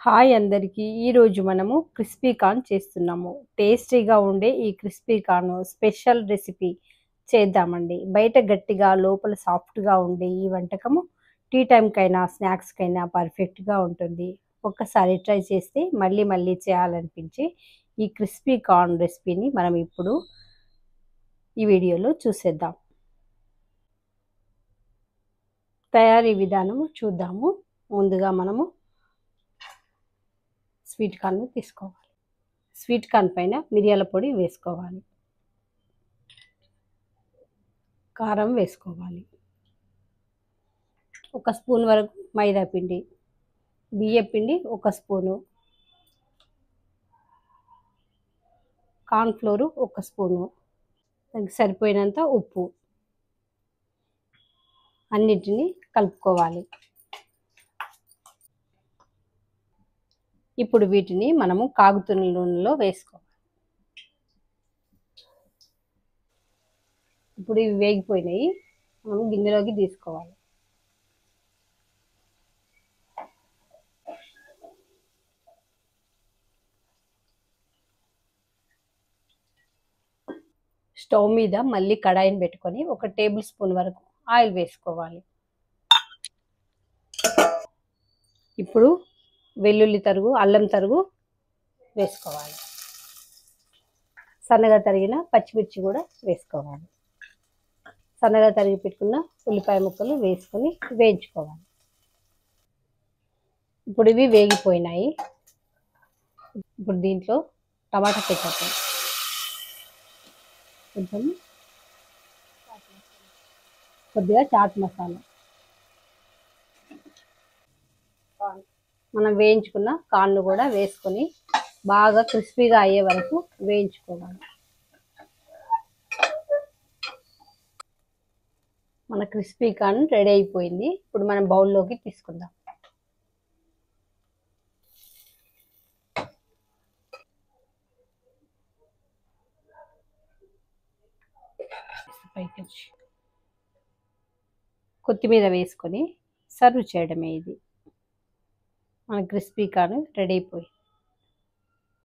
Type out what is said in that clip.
Hi అందరికీ ఈరోజు మనము క్రిస్పీ కార్న్ చేస్తున్నాము. టేస్టీగా ఉండే ఈ క్రిస్పీ కార్న్ స్పెషల్ రెసిపీ చేద్దామండి. బయట గట్టిగా లోపల సాఫ్ట్గా ఉండే ఈ వంటకము టీ టైంకైనా స్నాక్స్కైనా పర్ఫెక్ట్గా ఉంటుంది. ఒక్కసారి ట్రై చేస్తే మళ్ళీ మళ్ళీ చేయాలనిపించి ఈ క్రిస్పీ కార్న్ రెసిపీని మనం ఇప్పుడు ఈ వీడియోలో చూసేద్దాం. తయారీ విధానము చూద్దాము. ముందుగా మనము స్వీట్ కార్న్ తీసుకోవాలి. స్వీట్ కార్న్ పైన మిరియాల పొడి వేసుకోవాలి, కారం వేసుకోవాలి, 1 స్పూన్ వరకు మైదా పిండి, బియ్య పిండి 1 స్పూను, కార్న్ఫ్లోరు 1 స్పూను, దానికి సరిపోయినంత ఉప్పు, అన్నిటినీ కలుపుకోవాలి. ఇప్పుడు వీటిని మనము కాగుతున్న నూనెలో వేసుకోవాలి. ఇప్పుడు ఇవి వేగిపోయినాయి, మనం గిన్నెలోకి తీసుకోవాలి. స్టవ్ మీద మళ్ళీ కడాయిని పెట్టుకొని 1 టేబుల్ స్పూన్ వరకు ఆయిల్ వేసుకోవాలి. ఇప్పుడు వెల్లుల్లి తరుగు, అల్లం తరుగు వేసుకోవాలి. సన్నగా తరిగిన పచ్చిమిర్చి కూడా వేసుకోవాలి. సన్నగా తరిగి పెట్టుకున్న ఉల్లిపాయ ముక్కలు వేసుకొని వేయించుకోవాలి. ఇప్పుడు ఇవి వేగిపోయినాయి. ఇప్పుడు దీంట్లో టమాటా కెచప్, కొంచెం కొద్దిగా చాట్ మసాలా, మనం వేయించుకున్న కార్న్ కూడా వేసుకొని బాగా క్రిస్పీగా అయ్యే వరకు వేయించుకోవాలి. మన క్రిస్పీ కార్న్ రెడీ అయిపోయింది. ఇప్పుడు మనం బౌల్లోకి తీసుకుందాం. కొత్తిమీర వేసుకొని సర్వ్ చేయడమే. ఇది మన క్రిస్పీ కార్న్ రెడీ అయిపోయింది.